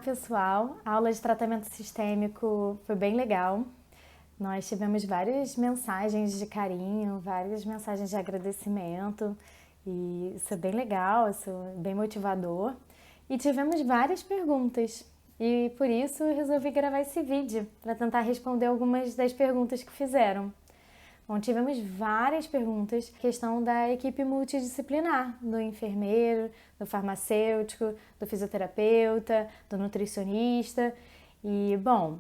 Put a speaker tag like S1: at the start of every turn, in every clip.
S1: pessoal! A aula de tratamento sistêmico foi bem legal. Nós tivemos várias mensagens de carinho, várias mensagens de agradecimento e isso é bem legal, isso é bem motivador. E tivemos várias perguntas e por isso eu resolvi gravar esse vídeo para tentar responder algumas das perguntas que fizeram. Bom, tivemos várias perguntas, questão da equipe multidisciplinar, do enfermeiro, do farmacêutico, do fisioterapeuta, do nutricionista. E, bom,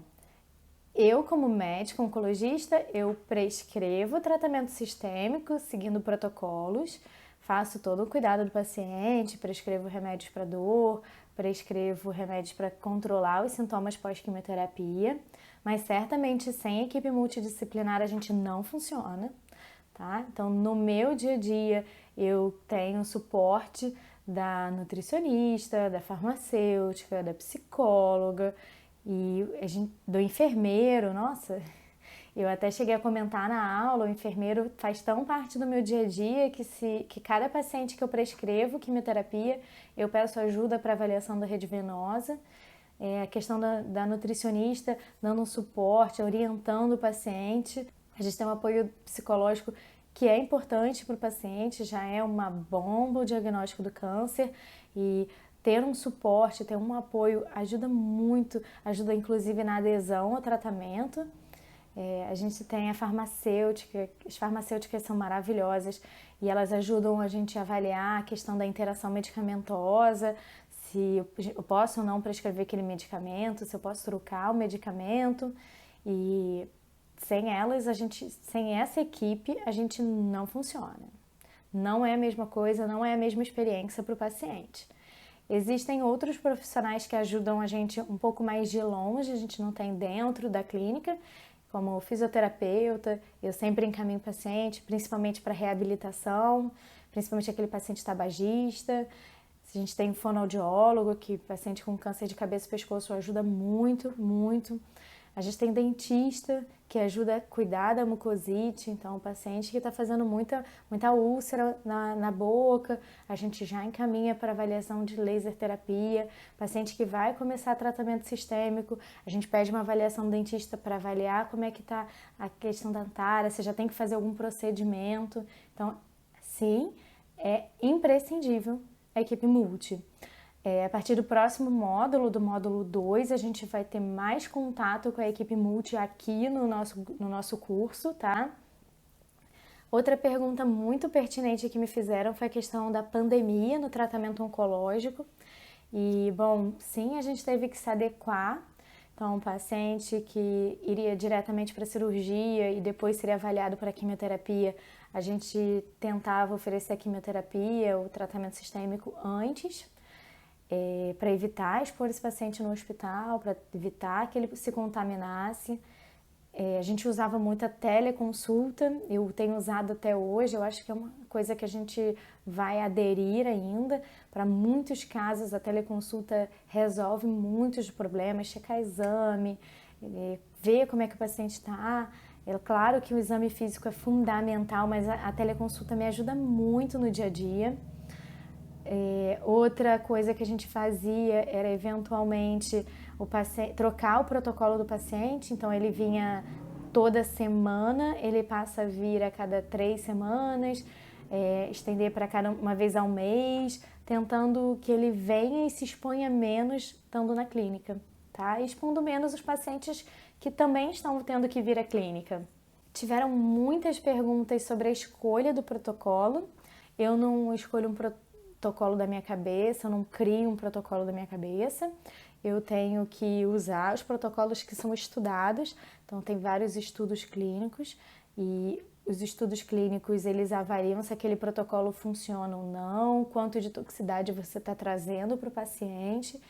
S1: eu como médico oncologista, eu prescrevo tratamento sistêmico, seguindo protocolos, faço todo o cuidado do paciente, prescrevo remédios para dor, prescrevo remédios para controlar os sintomas pós-quimioterapia, mas certamente sem equipe multidisciplinar a gente não funciona, tá? Então, no meu dia a dia, eu tenho suporte da nutricionista, da farmacêutica, da psicóloga e do enfermeiro. Nossa, eu até cheguei a comentar na aula, o enfermeiro faz tão parte do meu dia a dia que cada paciente que eu prescrevo quimioterapia, eu peço ajuda para avaliação da rede venosa. A questão da nutricionista dando um suporte, orientando o paciente. A gente tem um apoio psicológico que é importante para o paciente, já é uma bomba o diagnóstico do câncer e ter um suporte, ter um apoio ajuda muito, ajuda inclusive na adesão ao tratamento. A gente tem a farmacêutica, as farmacêuticas são maravilhosas e elas ajudam a gente a avaliar a questão da interação medicamentosa, se eu posso ou não prescrever aquele medicamento, se eu posso trocar o medicamento. E sem elas, sem essa equipe, a gente não funciona. Não é a mesma coisa, não é a mesma experiência para o paciente. Existem outros profissionais que ajudam a gente um pouco mais de longe, a gente não tem dentro da clínica, como o fisioterapeuta. Eu sempre encaminho o paciente, principalmente para reabilitação, principalmente aquele paciente tabagista. A gente tem um fonoaudiólogo, que paciente com câncer de cabeça e pescoço ajuda muito, muito. A gente tem dentista, que ajuda a cuidar da mucosite, então o paciente que está fazendo muita úlcera na boca, a gente já encaminha para avaliação de laser terapia. Paciente que vai começar tratamento sistêmico, a gente pede uma avaliação do dentista para avaliar como é que está a questão dentária, se já tem que fazer algum procedimento. Então, sim, é imprescindível a equipe multi. A partir do próximo módulo, do módulo 2, a gente vai ter mais contato com a equipe multi aqui no nosso curso, tá? Outra pergunta muito pertinente que me fizeram foi a questão da pandemia no tratamento oncológico. E, bom, sim, a gente teve que se adequar. Então, um paciente que iria diretamente para a cirurgia e depois seria avaliado para a quimioterapia, a gente tentava oferecer a quimioterapia, o tratamento sistêmico antes, para evitar expor esse paciente no hospital, para evitar que ele se contaminasse. A gente usava muito a teleconsulta, eu tenho usado até hoje, eu acho que é uma coisa que a gente vai aderir ainda. Para muitos casos, a teleconsulta resolve muitos problemas, checar exame, ver como é que o paciente está. É claro que o exame físico é fundamental, mas a teleconsulta me ajuda muito no dia a dia. Outra coisa que a gente fazia era eventualmente trocar o protocolo do paciente, então ele vinha toda semana, ele passa a vir a cada 3 semanas, estender para cada uma vez ao mês, tentando que ele venha e se exponha menos estando na clínica, tá? Expondo menos os pacientes que também estão tendo que vir à clínica. Tiveram muitas perguntas sobre a escolha do protocolo. Eu não escolho um protocolo da minha cabeça, eu não crio um protocolo da minha cabeça. Eu tenho que usar os protocolos que são estudados, então tem vários estudos clínicos e os estudos clínicos eles avaliam se aquele protocolo funciona ou não, quanto de toxicidade você está trazendo para o paciente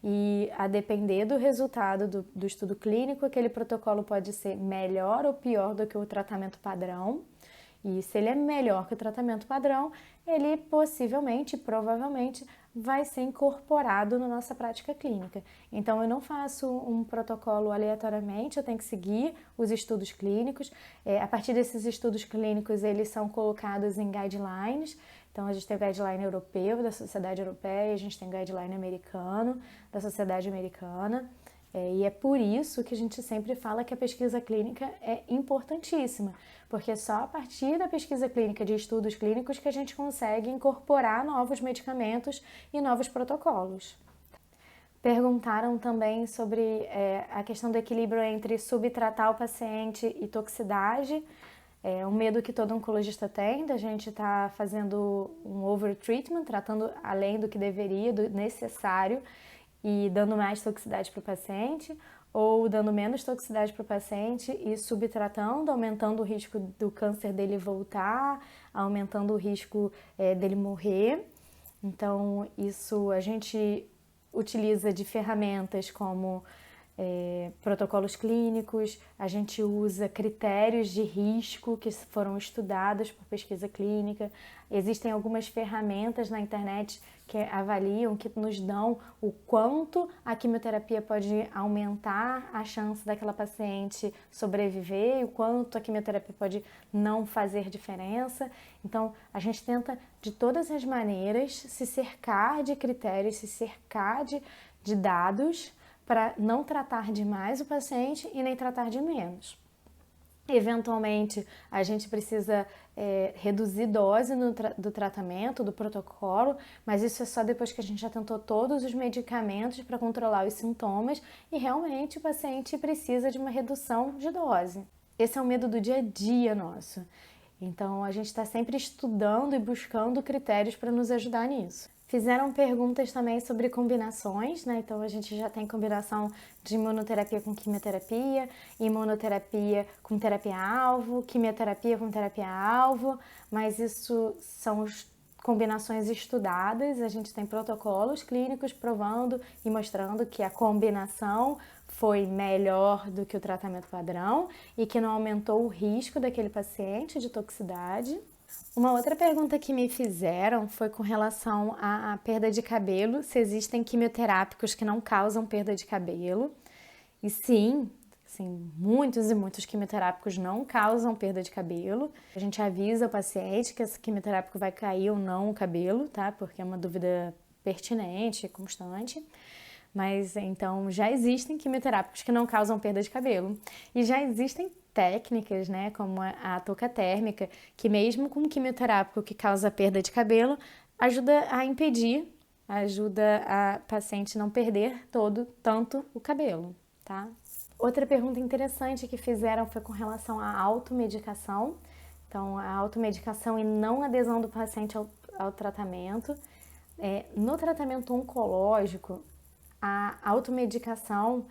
S1: e a depender do resultado do estudo clínico, aquele protocolo pode ser melhor ou pior do que o tratamento padrão. E se ele é melhor que o tratamento padrão, ele possivelmente, provavelmente, vai ser incorporado na nossa prática clínica. Então, eu não faço um protocolo aleatoriamente, eu tenho que seguir os estudos clínicos. A partir desses estudos clínicos, eles são colocados em guidelines, Então, a gente tem o guideline europeu da Sociedade Europeia, a gente tem o guideline americano da Sociedade Americana. E é por isso que a gente sempre fala que a pesquisa clínica é importantíssima, porque é só a partir da pesquisa clínica, de estudos clínicos, que a gente consegue incorporar novos medicamentos e novos protocolos. Perguntaram também sobre a questão do equilíbrio entre subtratar o paciente e toxicidade. É um medo que todo oncologista tem, da gente estar fazendo um overtreatment, tratando além do que deveria, do necessário, e dando mais toxicidade para o paciente, ou dando menos toxicidade para o paciente e subtratando, aumentando o risco do câncer dele voltar, aumentando o risco dele morrer. Então, isso a gente utiliza de ferramentas como protocolos clínicos, a gente usa critérios de risco que foram estudados por pesquisa clínica. Existem algumas ferramentas na internet que avaliam, que nos dão o quanto a quimioterapia pode aumentar a chance daquela paciente sobreviver e o quanto a quimioterapia pode não fazer diferença. Então, a gente tenta de todas as maneiras se cercar de critérios, se cercar de dados, para não tratar demais o paciente e nem tratar de menos. Eventualmente, a gente precisa reduzir dose do tratamento, do protocolo, mas isso é só depois que a gente já tentou todos os medicamentos para controlar os sintomas e realmente o paciente precisa de uma redução de dose. Esse é o medo do dia a dia nosso. Então, a gente está sempre estudando e buscando critérios para nos ajudar nisso. Fizeram perguntas também sobre combinações, né? Então, a gente já tem combinação de imunoterapia com quimioterapia, imunoterapia com terapia-alvo, quimioterapia com terapia-alvo, mas isso são combinações estudadas, a gente tem protocolos clínicos provando e mostrando que a combinação foi melhor do que o tratamento padrão e que não aumentou o risco daquele paciente de toxicidade. Uma outra pergunta que me fizeram foi com relação à perda de cabelo, se existem quimioterápicos que não causam perda de cabelo. E sim, muitos e muitos quimioterápicos não causam perda de cabelo. A gente avisa o paciente que esse quimioterápico vai cair ou não o cabelo, tá? Porque é uma dúvida pertinente e constante. Mas então já existem quimioterápicos que não causam perda de cabelo. E já existem técnicas, né, como a touca térmica, que mesmo com quimioterápico que causa perda de cabelo, ajuda a impedir, ajuda a paciente não perder tanto o cabelo, tá? Outra pergunta interessante que fizeram foi com relação à automedicação. Então, a automedicação e não adesão do paciente ao tratamento. No tratamento oncológico, a automedicação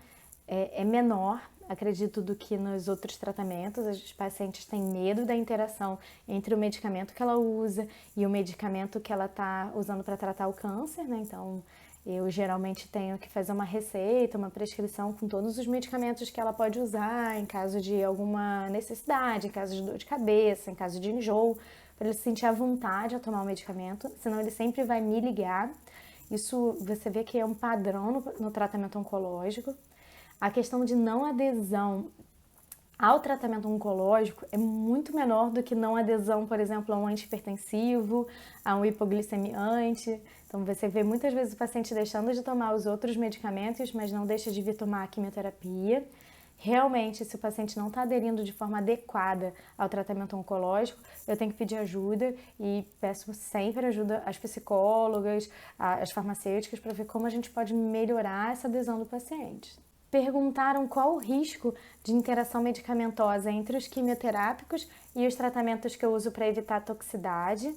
S1: é menor, acredito, do que nos outros tratamentos. Os pacientes têm medo da interação entre o medicamento que ela usa e o medicamento que ela está usando para tratar o câncer, né? Então, eu geralmente tenho que fazer uma receita, uma prescrição com todos os medicamentos que ela pode usar em caso de alguma necessidade, em caso de dor de cabeça, em caso de enjoo, para ele se sentir à vontade a tomar o medicamento, senão ele sempre vai me ligar. Isso você vê que é um padrão no tratamento oncológico. A questão de não adesão ao tratamento oncológico é muito menor do que não adesão, por exemplo, a um antihipertensivo, a um hipoglicemiante. Então, você vê muitas vezes o paciente deixando de tomar os outros medicamentos, mas não deixa de vir tomar a quimioterapia. Realmente, se o paciente não está aderindo de forma adequada ao tratamento oncológico, eu tenho que pedir ajuda e peço sempre ajuda às psicólogas, às farmacêuticas, para ver como a gente pode melhorar essa adesão do paciente. Perguntaram qual o risco de interação medicamentosa entre os quimioterápicos e os tratamentos que eu uso para evitar a toxicidade.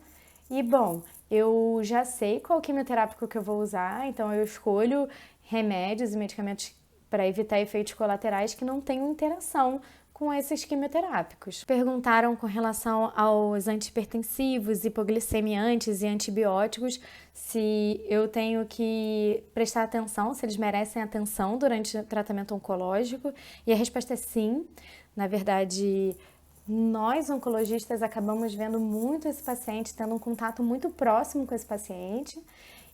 S1: E, bom, eu já sei qual quimioterápico que eu vou usar, então eu escolho remédios e medicamentos para evitar efeitos colaterais que não tenham interação com esses quimioterápicos. Perguntaram com relação aos antihipertensivos, hipoglicemiantes e antibióticos se eu tenho que prestar atenção, se eles merecem atenção durante o tratamento oncológico, e a resposta é sim. Na verdade, nós oncologistas acabamos vendo muito esse paciente, tendo um contato muito próximo com esse paciente,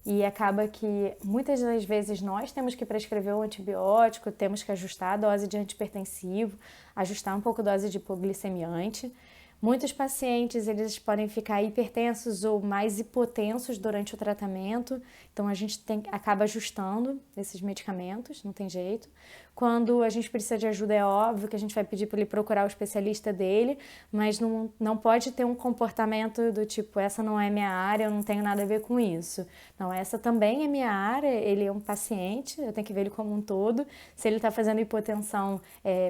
S1: e acaba que muitas das vezes nós temos que prescrever o antibiótico, temos que ajustar a dose de antihipertensivo, ajustar um pouco a dose de hipoglicemiante, Muitos pacientes, eles podem ficar hipertensos ou mais hipotensos durante o tratamento, então a gente acaba ajustando esses medicamentos, não tem jeito. Quando a gente precisa de ajuda, é óbvio que a gente vai pedir para ele procurar o especialista dele, mas não pode ter um comportamento do tipo, essa não é minha área, eu não tenho nada a ver com isso. Não, essa também é minha área, ele é um paciente, eu tenho que ver ele como um todo. Se ele está fazendo hipotensão,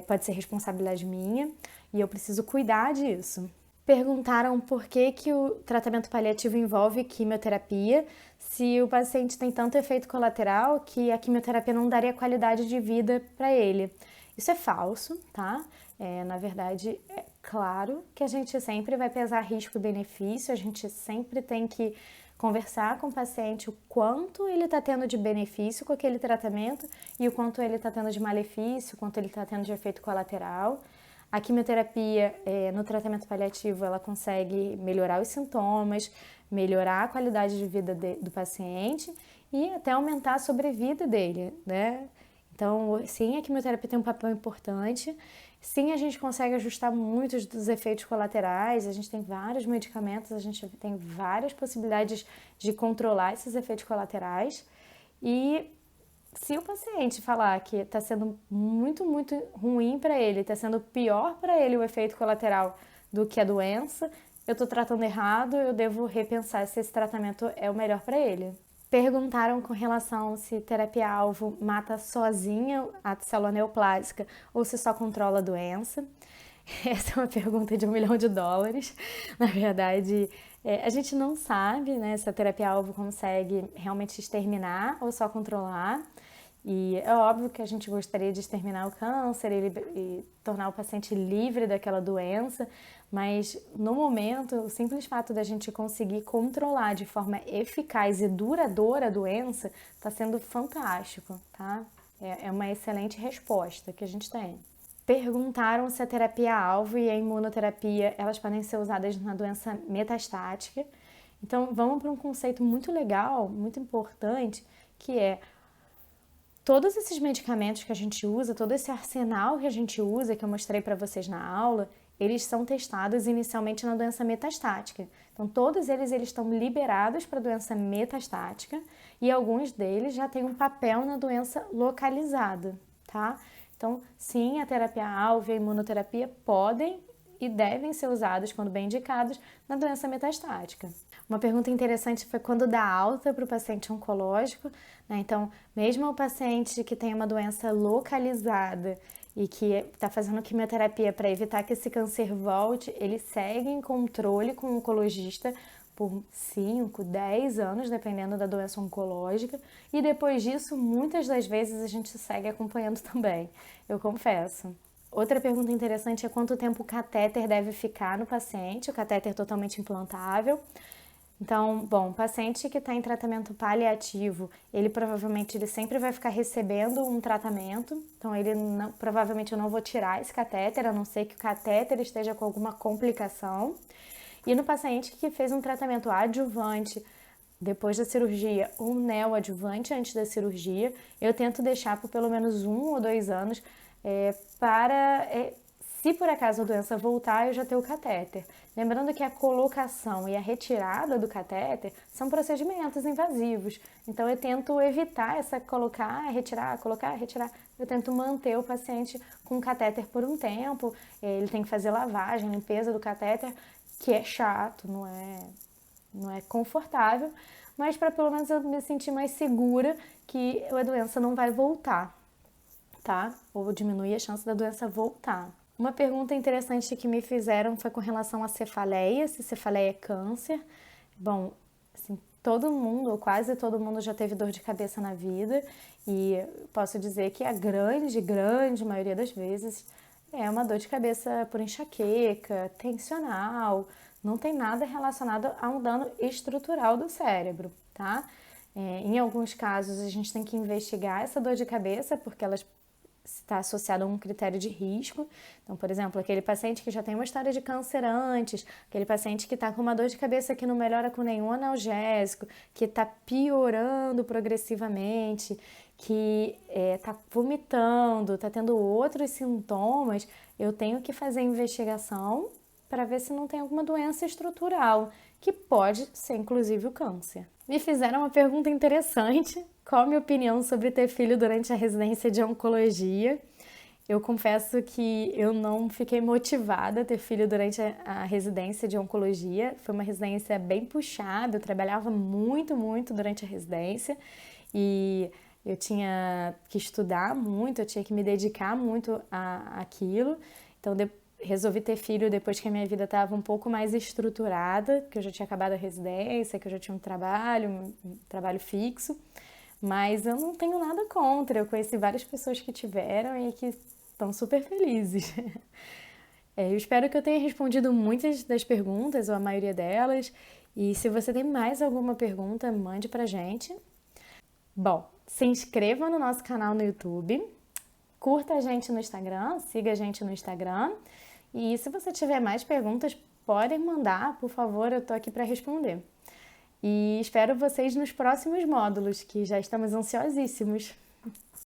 S1: pode ser responsabilidade minha. E eu preciso cuidar disso. Perguntaram por que o tratamento paliativo envolve quimioterapia, se o paciente tem tanto efeito colateral que a quimioterapia não daria qualidade de vida para ele. Isso é falso, tá? Na verdade, é claro que a gente sempre vai pesar risco e benefício, a gente sempre tem que conversar com o paciente o quanto ele está tendo de benefício com aquele tratamento e o quanto ele está tendo de malefício, o quanto ele está tendo de efeito colateral. A quimioterapia, no tratamento paliativo, ela consegue melhorar os sintomas, melhorar a qualidade de vida do paciente e até aumentar a sobrevida dele, né? Então, sim, a quimioterapia tem um papel importante. Sim, a gente consegue ajustar muitos dos efeitos colaterais, a gente tem vários medicamentos, a gente tem várias possibilidades de controlar esses efeitos colaterais. E se o paciente falar que está sendo muito, muito ruim para ele, está sendo pior para ele o efeito colateral do que a doença, eu estou tratando errado, eu devo repensar se esse tratamento é o melhor para ele. Perguntaram com relação se terapia-alvo mata sozinha a célula neoplásica ou se só controla a doença. Essa é uma pergunta de $1 milhão. Na verdade, a gente não sabe, né, se a terapia-alvo consegue realmente exterminar ou só controlar. E é óbvio que a gente gostaria de exterminar o câncer e tornar o paciente livre daquela doença, mas no momento, o simples fato da gente conseguir controlar de forma eficaz e duradoura a doença está sendo fantástico, tá? É uma excelente resposta que a gente tem. Perguntaram se a terapia-alvo e a imunoterapia elas podem ser usadas na doença metastática. Então, vamos para um conceito muito legal, muito importante, que é todos esses medicamentos que a gente usa, todo esse arsenal que a gente usa, que eu mostrei para vocês na aula, eles são testados inicialmente na doença metastática. Então, todos eles estão liberados para a doença metastática e alguns deles já têm um papel na doença localizada, tá? Então, sim, a terapia-alvo e a imunoterapia podem e devem ser usados, quando bem indicados, na doença metastática. Uma pergunta interessante foi quando dá alta para o paciente oncológico, né? Então, mesmo o paciente que tem uma doença localizada e que está fazendo quimioterapia para evitar que esse câncer volte, ele segue em controle com o oncologista por 5, 10 anos, dependendo da doença oncológica, e depois disso, muitas das vezes a gente segue acompanhando também, eu confesso. Outra pergunta interessante é quanto tempo o catéter deve ficar no paciente, o catéter totalmente implantável. Então, bom, o paciente que está em tratamento paliativo, ele provavelmente sempre vai ficar recebendo um tratamento, então provavelmente eu não vou tirar esse catéter, a não ser que o catéter esteja com alguma complicação. E no paciente que fez um tratamento adjuvante depois da cirurgia ou neoadjuvante antes da cirurgia, eu tento deixar por pelo menos 1 ou 2 anos se por acaso a doença voltar, eu já tenho o catéter. Lembrando que a colocação e a retirada do catéter são procedimentos invasivos. Então eu tento evitar essa colocar, retirar, colocar, retirar. Eu tento manter o paciente com o catéter por um tempo. Ele tem que fazer lavagem, limpeza do catéter, que é chato, não é confortável, mas para pelo menos eu me sentir mais segura que a doença não vai voltar, tá? Ou diminuir a chance da doença voltar. Uma pergunta interessante que me fizeram foi com relação à cefaleia, se cefaleia é câncer. Bom, assim, todo mundo, ou quase todo mundo já teve dor de cabeça na vida e posso dizer que a grande maioria das vezes é uma dor de cabeça por enxaqueca, tensional, não tem nada relacionado a um dano estrutural do cérebro, tá? Em alguns casos a gente tem que investigar essa dor de cabeça porque ela está associada a um critério de risco. Então, por exemplo, aquele paciente que já tem uma história de câncer antes, aquele paciente que está com uma dor de cabeça que não melhora com nenhum analgésico, que está piorando progressivamente, que está vomitando, está tendo outros sintomas, eu tenho que fazer investigação para ver se não tem alguma doença estrutural, que pode ser inclusive o câncer. Me fizeram uma pergunta interessante: qual a minha opinião sobre ter filho durante a residência de oncologia? Eu confesso que eu não fiquei motivada a ter filho durante a residência de oncologia. Foi uma residência bem puxada, eu trabalhava muito, muito durante a residência e eu tinha que estudar muito, eu tinha que me dedicar muito àquilo. Então, resolvi ter filho depois que a minha vida estava um pouco mais estruturada, que eu já tinha acabado a residência, que eu já tinha um trabalho fixo. Mas eu não tenho nada contra. Eu conheci várias pessoas que tiveram e que estão super felizes. Eu espero que eu tenha respondido muitas das perguntas, ou a maioria delas. E se você tem mais alguma pergunta, mande pra gente. Bom, se inscreva no nosso canal no YouTube, curta a gente no Instagram, siga a gente no Instagram. E se você tiver mais perguntas, podem mandar, por favor, eu tô aqui para responder. E espero vocês nos próximos módulos, que já estamos ansiosíssimos.